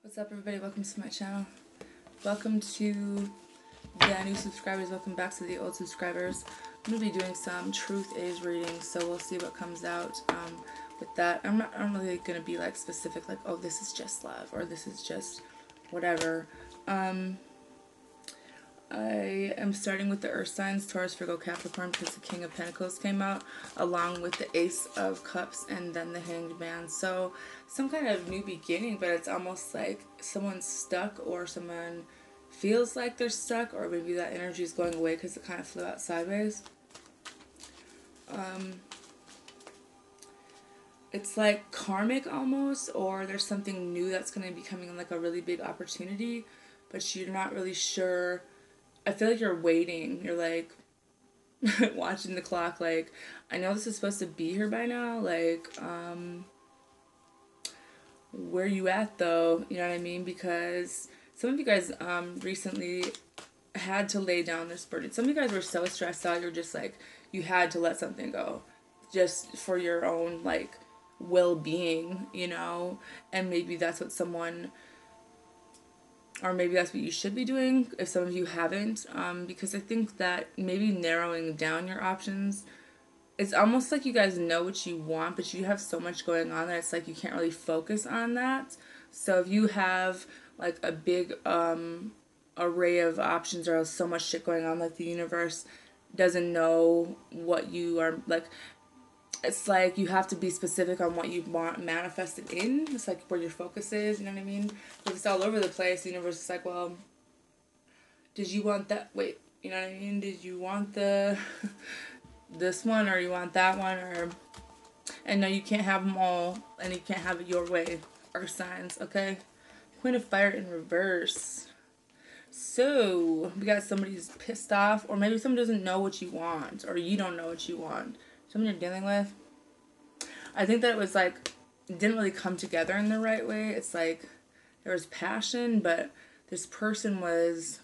What's up, everybody? Welcome to my channel. Welcome to the new subscribers. Welcome back to the old subscribers. I'm going to be doing some truth age readings, so we'll see what comes out with that. I'm really going to be like specific, like, oh, this is just love, or this is just whatever. I am starting with the earth signs, Taurus, Virgo, Capricorn, because the King of Pentacles came out, along with the Ace of Cups, and then the Hanged Man. So, some kind of new beginning, but it's almost like someone's stuck, or someone feels like they're stuck, or maybe that energy is going away because it kind of flew out sideways. It's like karmic almost, or there's something new that's going to be coming, like a really big opportunity, but you're not really sure. I feel like you're waiting. You're like watching the clock. Like, I know this is supposed to be here by now. Like, where you at though? You know what I mean? Because some of you guys recently had to lay down this burden. Some of you guys were so stressed out. You're just like, you had to let something go, just for your own like well-being, you know. And maybe that's what someone. Or maybe that's what you should be doing if some of you haven't, because I think that maybe narrowing down your options, it's almost like you guys know what you want, but you have so much going on that it's like you can't really focus on that. So if you have like a big array of options, or so much shit going on, like the universe doesn't know what you are like. It's like you have to be specific on what you want manifested in. It's like where your focus is, you know what I mean? If it's all over the place, the universe is like, well, did you want that? Wait, you know what I mean? Did you want the this one, or you want that one? Or, and no, you can't have them all, and you can't have it your way. Earth signs, okay? Queen of Fire in reverse. So, we got somebody who's pissed off, or maybe someone doesn't know what you want, or you don't know what you want. Someone you're dealing with. I think that it was like, it didn't really come together in the right way. It's like there was passion, but this person was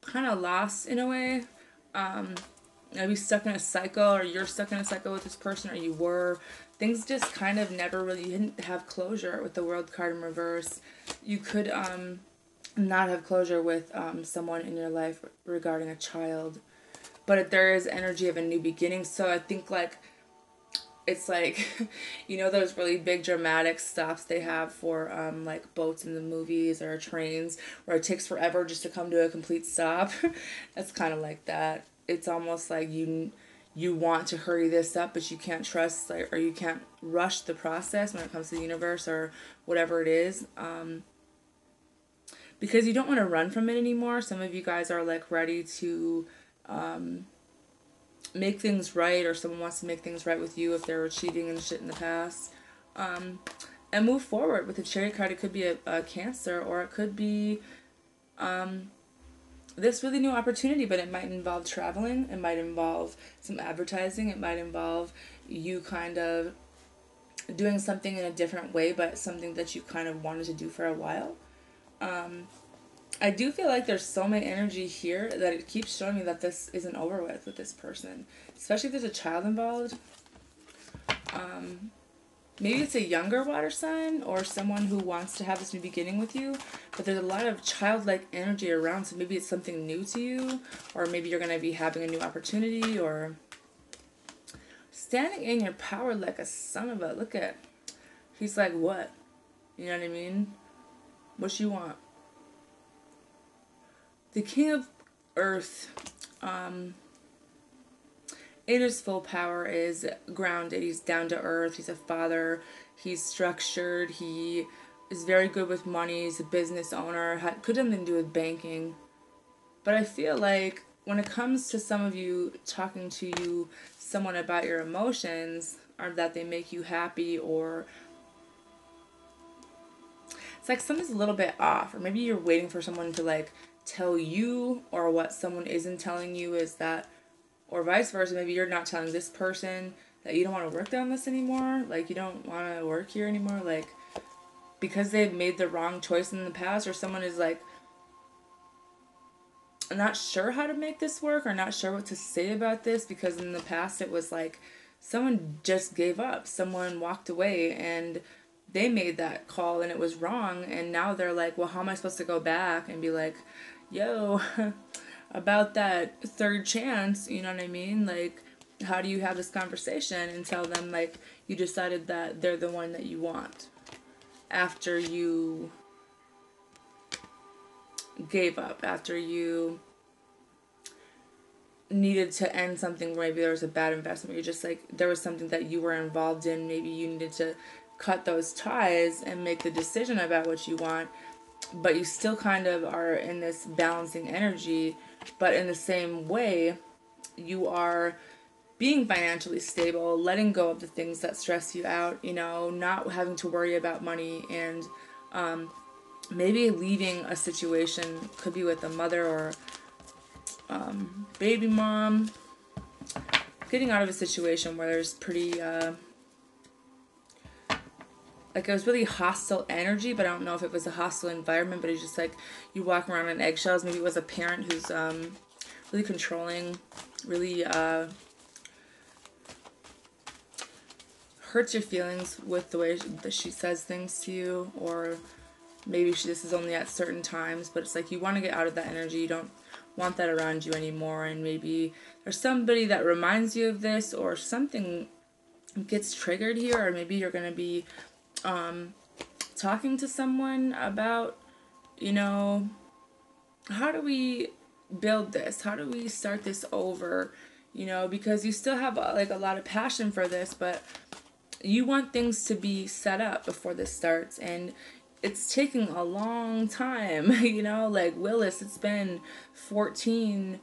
kind of lost in a way. Maybe stuck in a cycle, or you're stuck in a cycle with this person, or you were. Things just kind of never really, you didn't have closure with the World card in reverse. You could not have closure with someone in your life regarding a child. But there is energy of a new beginning. So I think like, it's like, you know, those really big dramatic stops they have for like boats in the movies or trains, where it takes forever just to come to a complete stop. That's kind of like that. It's almost like you want to hurry this up, but you can't trust, like, or you can't rush the process when it comes to the universe or whatever it is. Because you don't want to run from it anymore. Some of you guys are like ready to make things right, or someone wants to make things right with you if they were cheating and shit in the past, and move forward. With the Chariot card, it could be a Cancer, or it could be this really new opportunity, but it might involve traveling, it might involve some advertising, it might involve you kind of doing something in a different way, but something that you kind of wanted to do for a while. I do feel like there's so much energy here that it keeps showing me that this isn't over with this person. Especially if there's a child involved. Maybe it's a younger water sign, or someone who wants to have this new beginning with you. But there's a lot of childlike energy around, so maybe it's something new to you. Or maybe you're going to be having a new opportunity, or standing in your power like a son of a... Look at... He's like, what? You know what I mean? What you want? The King of Earth, in his full power, is grounded. He's down to earth. He's a father. He's structured. He is very good with money. He's a business owner. Could have nothing to do with banking. But I feel like when it comes to some of you talking to someone about your emotions, or that they make you happy, or it's like something's a little bit off. Or maybe you're waiting for someone to like tell you, or what someone isn't telling you is that, or vice versa, maybe you're not telling this person that you don't want to work on this anymore, like you don't want to work here anymore, like because they've made the wrong choice in the past, or someone is like not sure how to make this work, or not sure what to say about this, because in the past it was like someone just gave up, someone walked away, and they made that call and it was wrong, and now they're like, well, how am I supposed to go back and be like, yo, about that third chance, you know what I mean? Like, how do you have this conversation and tell them, like, you decided that they're the one that you want after you gave up, after you needed to end something where maybe there was a bad investment. You're just like, there was something that you were involved in. Maybe you needed to cut those ties and make the decision about what you want, but you still kind of are in this balancing energy. But in the same way, you are being financially stable, letting go of the things that stress you out, you know, not having to worry about money, and maybe leaving a situation, could be with a mother or baby mom, getting out of a situation where there's pretty, like, it was really hostile energy, but I don't know if it was a hostile environment, but it's just like you walk around on eggshells. Maybe it was a parent who's really controlling, really hurts your feelings with the way that she says things to you, or maybe this is only at certain times, but it's like you want to get out of that energy. You don't want that around you anymore, and maybe there's somebody that reminds you of this, or something gets triggered here, or maybe you're going to be talking to someone about, you know, how do we build this? How do we start this over? You know, because you still have like a lot of passion for this, but you want things to be set up before this starts, and it's taking a long time, you know, like Willis, it's been 14,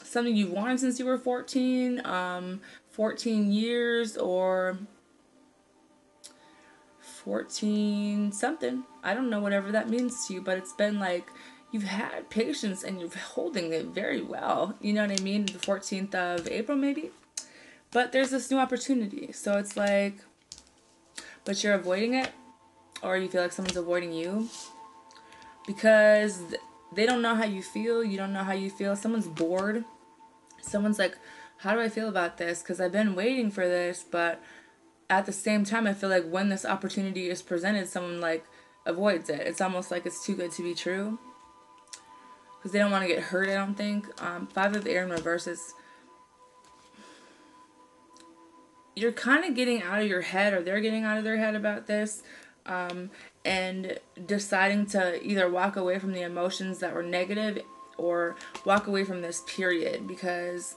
something you've wanted since you were 14, 14 years, or 14 something, I don't know, whatever that means to you, but it's been like, you've had patience and you're holding it very well, you know what I mean, the 14th of April maybe, but there's this new opportunity, so it's like, but you're avoiding it, or you feel like someone's avoiding you, because they don't know how you feel, you don't know how you feel, someone's bored, someone's like, how do I feel about this, because I've been waiting for this, but at the same time, I feel like when this opportunity is presented, someone like avoids it. It's almost like it's too good to be true, because they don't want to get hurt, I don't think. 5 of air in reverse is, you're kind of getting out of your head, or they're getting out of their head about this, and deciding to either walk away from the emotions that were negative, or walk away from this period, because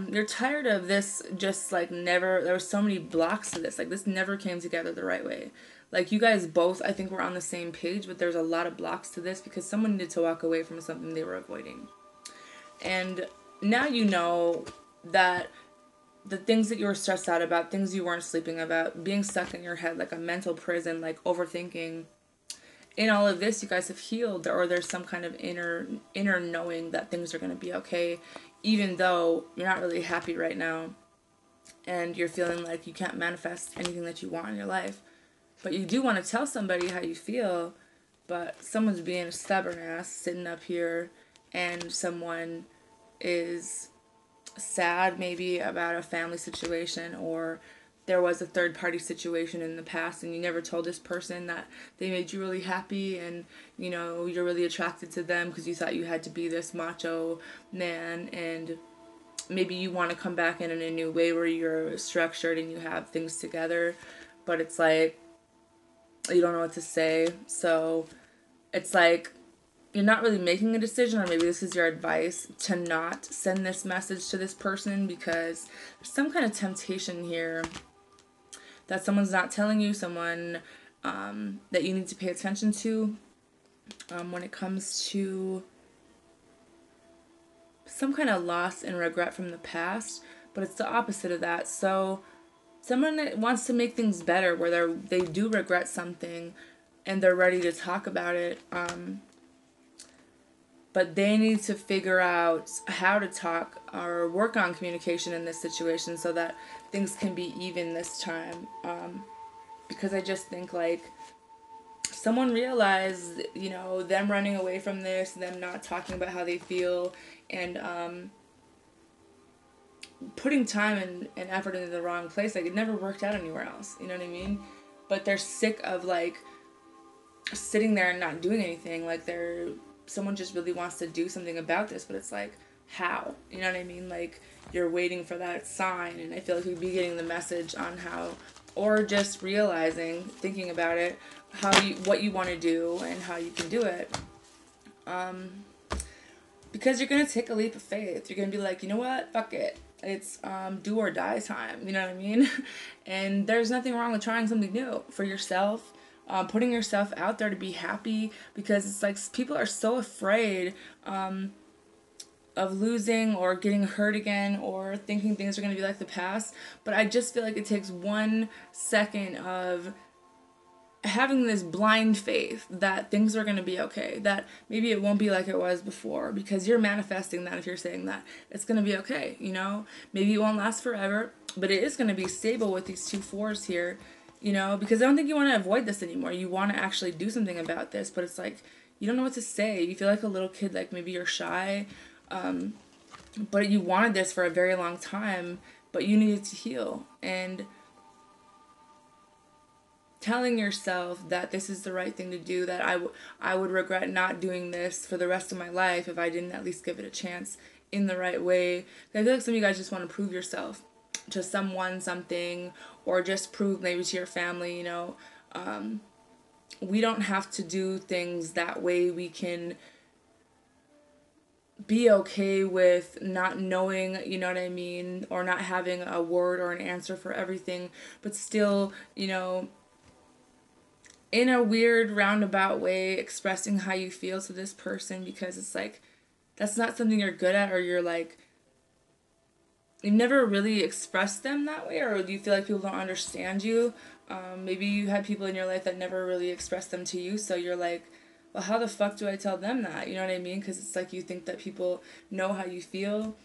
you're tired of this, just like never, there were so many blocks to this, like this never came together the right way. Like you guys both, I think, were on the same page, but there's a lot of blocks to this because someone needed to walk away from something they were avoiding. And now you know that the things that you were stressed out about, things you weren't sleeping about, being stuck in your head like a mental prison, like overthinking, in all of this, you guys have healed, or there's some kind of inner knowing that things are going to be okay, even though you're not really happy right now, and you're feeling like you can't manifest anything that you want in your life. But you do want to tell somebody how you feel, but someone's being a stubborn ass sitting up here, and someone is sad maybe about a family situation, or there was a third party situation in the past and you never told this person that they made you really happy, and you know you're really attracted to them because you thought you had to be this macho man, and maybe you want to come back in a new way where you're structured and you have things together, but it's like you don't know what to say. So it's like you're not really making a decision, or maybe this is your advice to not send this message to this person, because there's some kind of temptation here that someone's not telling you, someone that you need to pay attention to when it comes to some kind of loss and regret from the past, but it's the opposite of that. So someone that wants to make things better, where they do regret something and they're ready to talk about it, but they need to figure out how to talk or work on communication in this situation so that things can be even this time. Because I just think like someone realized, you know, them running away from this, them not talking about how they feel, and putting time and effort into the wrong place. Like it never worked out anywhere else. You know what I mean? but they're sick of like sitting there and not doing anything. Like someone just really wants to do something about this, but it's like, how? You know what I mean? Like, you're waiting for that sign, and I feel like we'd be getting the message on how, or just realizing, thinking about it, what you want to do and how you can do it. Because you're gonna take a leap of faith. You're gonna be like, you know what? Fuck it. It's do or die time. You know what I mean? And there's nothing wrong with trying something new for yourself. Putting yourself out there to be happy, because it's like people are so afraid of losing or getting hurt again or thinking things are going to be like the past. But I just feel like it takes 1 second of having this blind faith that things are going to be okay, that maybe it won't be like it was before, because you're manifesting that. If you're saying that it's going to be okay, you know, maybe it won't last forever, but it is going to be stable with these 2 4s here. You know, because I don't think you want to avoid this anymore. You want to actually do something about this, but it's like, you don't know what to say. You feel like a little kid, like maybe you're shy, but you wanted this for a very long time, but you needed to heal. And telling yourself that this is the right thing to do, that I would regret not doing this for the rest of my life if I didn't at least give it a chance in the right way. I feel like some of you guys just want to prove yourself to someone, something, or just prove maybe to your family, you know. We don't have to do things that way. We can be okay with not knowing, you know what I mean, or not having a word or an answer for everything, but still, you know, in a weird roundabout way, expressing how you feel to this person, because it's like, that's not something you're good at, or you're like, you've never really expressed them that way, or do you feel like people don't understand you? Maybe you had people in your life that never really expressed them to you, so you're like, well, how the fuck do I tell them that? You know what I mean? Because it's like you think that people know how you feel,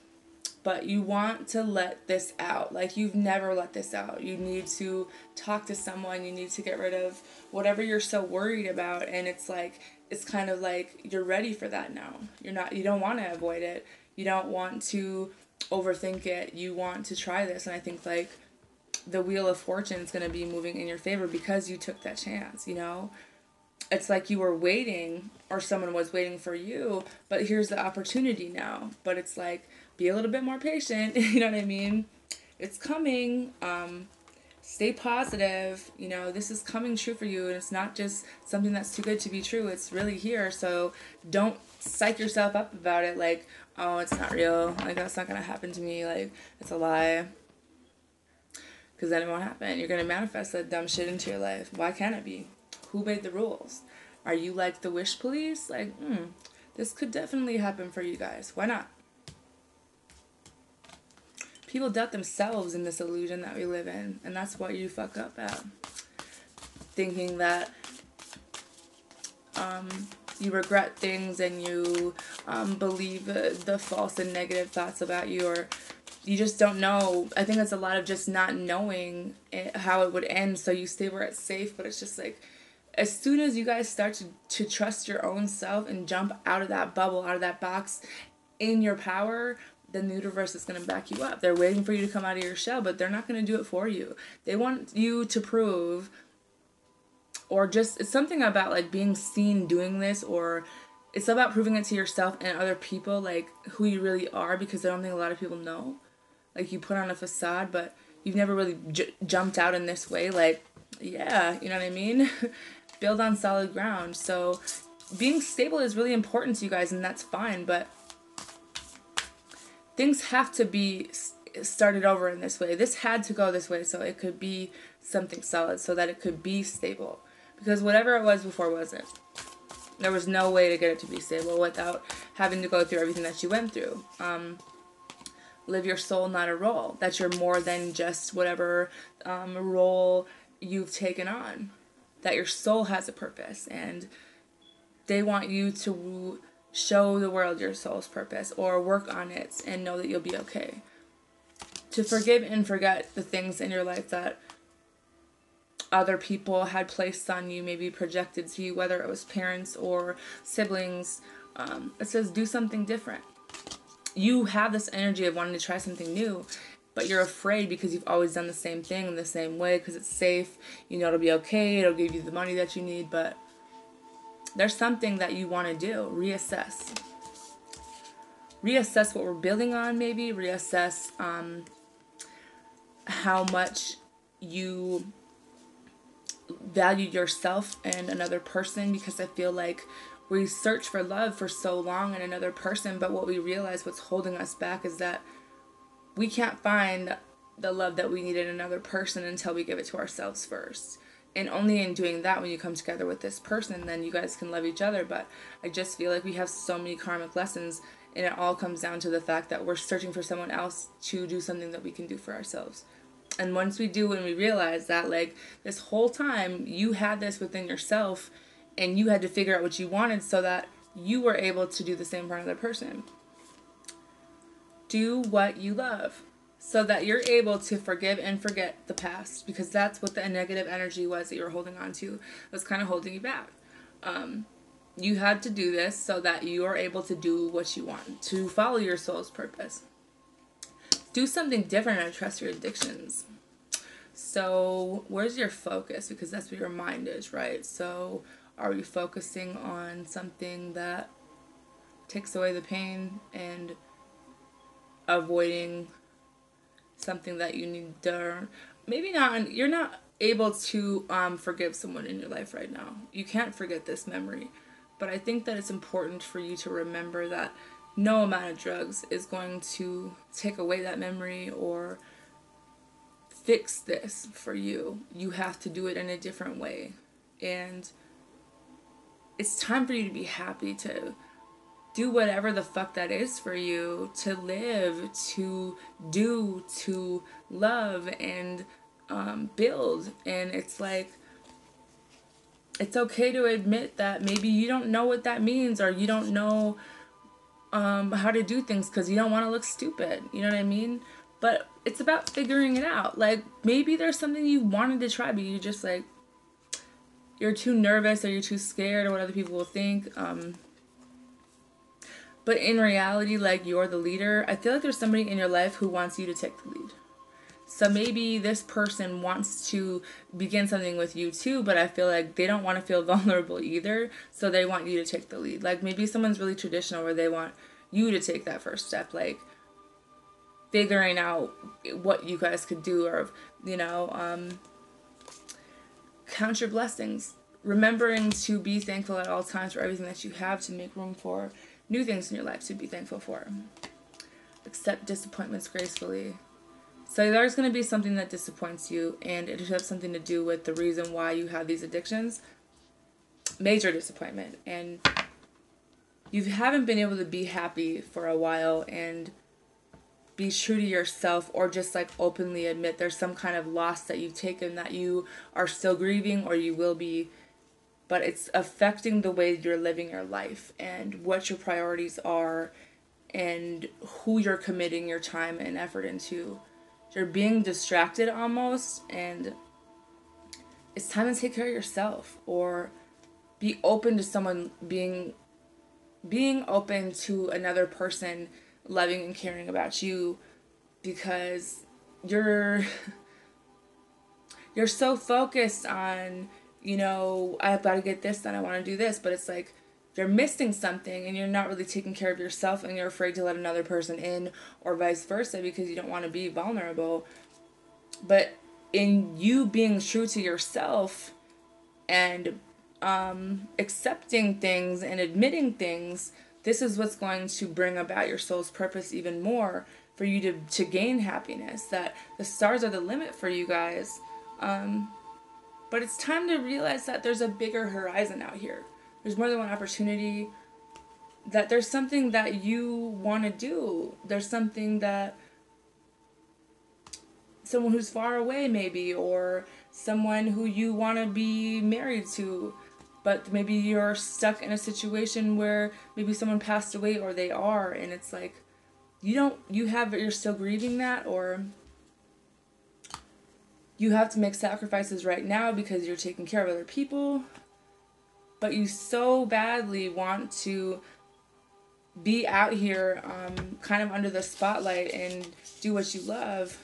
but you want to let this out. Like, you've never let this out. You need to talk to someone. You need to get rid of whatever you're so worried about, and it's like, it's kind of like you're ready for that now. You don't want to avoid it. You don't want to overthink it. You want to try this, and I think like the wheel of fortune is going to be moving in your favor because you took that chance, you know. It's like you were waiting, or someone was waiting for you, but here's the opportunity now. But it's like, be a little bit more patient. You know what I mean? It's coming. Stay positive. You know, this is coming true for you, and it's not just something that's too good to be true. It's really here. So don't psych yourself up about it. Like, oh, it's not real. Like, that's not gonna happen to me. Like, it's a lie. Because then it won't happen. You're gonna manifest that dumb shit into your life. Why can't it be? Who made the rules? Are you like the wish police? Like, this could definitely happen for you guys. Why not? People doubt themselves in this illusion that we live in, and that's what you fuck up at. Thinking that you regret things, and you believe the false and negative thoughts about you, or you just don't know. I think it's a lot of just not knowing how it would end, so you stay where it's safe. But it's just like, as soon as you guys start to trust your own self and jump out of that bubble, out of that box, in your power, then the universe is going to back you up. They're waiting for you to come out of your shell, but they're not going to do it for you. They want you to prove, or just, it's something about like being seen doing this, or it's about proving it to yourself and other people, like who you really are, because I don't think a lot of people know. Like, you put on a facade, but you've never really jumped out in this way. Like, yeah, you know what I mean? Build on solid ground. So being stable is really important to you guys, and that's fine, but things have to be started over in this way. This had to go this way so it could be something solid, so that it could be stable. Because whatever it was before wasn't. There was no way to get it to be stable without having to go through everything that you went through. Live your soul, not a role. That you're more than just whatever role you've taken on. That your soul has a purpose, and they want you to show the world your soul's purpose, or work on it and know that you'll be okay. To forgive and forget the things in your life that other people had placed on you, maybe projected to you, whether it was parents or siblings. It says do something different. You have this energy of wanting to try something new, but you're afraid because you've always done the same thing in the same way because it's safe. You know it'll be okay. It'll give you the money that you need, but there's something that you want to do. Reassess. Reassess what we're building on, maybe. Reassess how much you value yourself and another person, because I feel like we search for love for so long in another person, but what we realize, what's holding us back, is that we can't find the love that we need in another person until we give it to ourselves first. And only in doing that, when you come together with this person, then you guys can love each other. But I just feel like we have so many karmic lessons, and it all comes down to the fact that we're searching for someone else to do something that we can do for ourselves. And once we do, and we realize that, like, this whole time you had this within yourself, and you had to figure out what you wanted so that you were able to do the same for another person. Do what you love so that you're able to forgive and forget the past, because that's what the negative energy was that you were holding on to. It was kind of holding you back. You had to do this so that you are able to do what you want, to follow your soul's purpose. Do something different and trust your addictions. So where's your focus? Because that's where your mind is, right? So are we focusing on something that takes away the pain and avoiding something that you need to, maybe not, you're not able to forgive someone in your life right now. You can't forget this memory. But I think that it's important for you to remember that no amount of drugs is going to take away that memory or fix this for you. You have to do it in a different way. And it's time for you to be happy, to do whatever the fuck that is for you, to live, to do, to love, and build. And it's like, it's okay to admit that maybe you don't know what that means, or you don't know how to do things because you don't want to look stupid. You know what I mean? But it's about figuring it out. Like, maybe there's something you wanted to try, but you just, like, you're too nervous, or you're too scared, or what other people will think. But in reality, like, you're the leader. I feel like there's somebody in your life who wants you to take the lead. So maybe this person wants to begin something with you too, but I feel like they don't want to feel vulnerable either. So they want you to take the lead. Like, maybe someone's really traditional where they want you to take that first step. Like, figuring out what you guys could do, or, you know, count your blessings. Remembering to be thankful at all times for everything that you have, to make room for new things in your life to be thankful for. Accept disappointments gracefully. So there's going to be something that disappoints you, and it has something to do with the reason why you have these addictions. Major disappointment. And you haven't been able to be happy for a while and be true to yourself, or just, like, openly admit there's some kind of loss that you've taken that you are still grieving, or you will be. But it's affecting the way you're living your life and what your priorities are and who you're committing your time and effort into. You're being distracted almost, and it's time to take care of yourself, or be open to someone, being open to another person loving and caring about you, because you're so focused on, you know, I've got to get this done, I want to do this, but it's like you're missing something, and you're not really taking care of yourself, and you're afraid to let another person in, or vice versa, because you don't want to be vulnerable. But in you being true to yourself and accepting things and admitting things, this is what's going to bring about your soul's purpose even more, for you to gain happiness, that the stars are the limit for you guys. But it's time to realize that there's a bigger horizon out here. There's more than one opportunity, that there's something that you want to do. There's something that someone who's far away maybe, or someone who you want to be married to, but maybe you're stuck in a situation where maybe someone passed away, or they are, and it's like you're still grieving that, or you have to make sacrifices right now because you're taking care of other people, but you so badly want to be out here kind of under the spotlight and do what you love.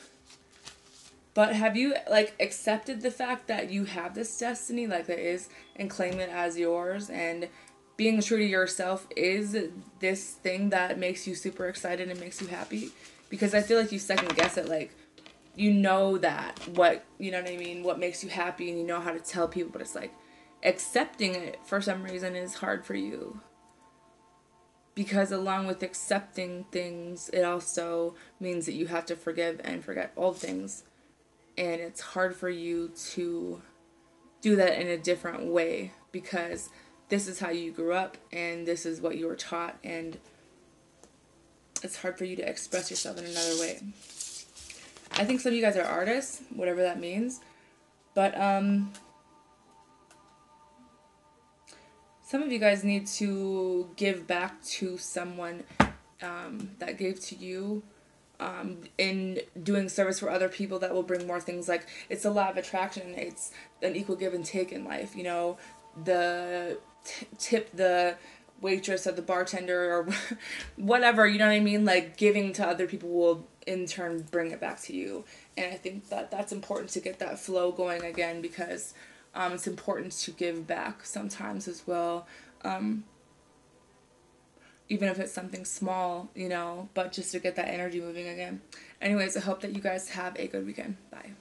But have you like accepted the fact that you have this destiny like that is, and claim it as yours, and being true to yourself is this thing that makes you super excited and makes you happy? Because I feel like you second guess it, like you know that what, you know what I mean, what makes you happy, and you know how to tell people, but it's like accepting it for some reason is hard for you. Because along with accepting things, it also means that you have to forgive and forget old things. And it's hard for you to do that in a different way because this is how you grew up and this is what you were taught, and it's hard for you to express yourself in another way. I think some of you guys are artists, whatever that means, but some of you guys need to give back to someone that gave to you, in doing service for other people that will bring more things. Like, it's a law of attraction. It's an equal give and take in life. You know, the tip the waitress or the bartender or whatever, you know what I mean? Like, giving to other people will in turn bring it back to you. And I think that that's important to get that flow going again, because it's important to give back sometimes as well. Even if it's something small, you know, but just to get that energy moving again. Anyways, I hope that you guys have a good weekend. Bye.